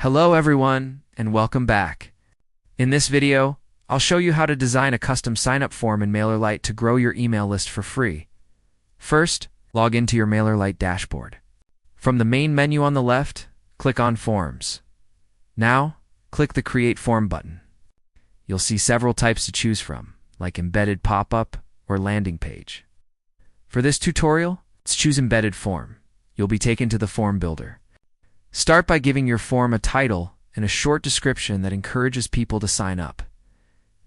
Hello everyone, and welcome back. In this video, I'll show you how to design a custom sign-up form in MailerLite to grow your email list for free. First, log into your MailerLite dashboard. From the main menu on the left, click on Forms. Now, click the Create Form button. You'll see several types to choose from, like embedded pop-up or landing page. For this tutorial, let's choose Embedded Form. You'll be taken to the form builder. Start by giving your form a title and a short description that encourages people to sign up.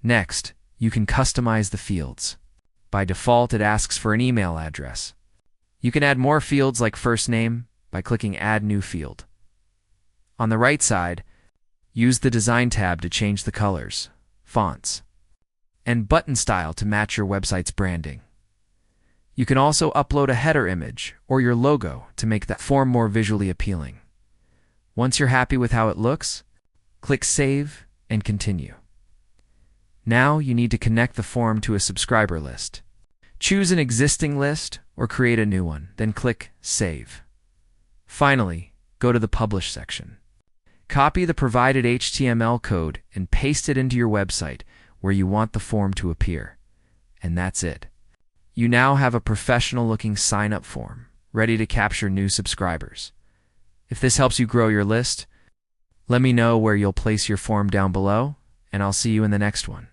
Next, you can customize the fields. By default, it asks for an email address. You can add more fields like first name by clicking Add New Field. On the right side, use the Design tab to change the colors, fonts, and button style to match your website's branding. You can also upload a header image or your logo to make that form more visually appealing. Once you're happy with how it looks, click Save and Continue. Now you need to connect the form to a subscriber list. Choose an existing list or create a new one, then click Save. Finally, go to the Publish section. Copy the provided HTML code and paste it into your website where you want the form to appear. And that's it. You now have a professional-looking sign-up form, ready to capture new subscribers. If this helps you grow your list, let me know where you'll place your form down below, and I'll see you in the next one.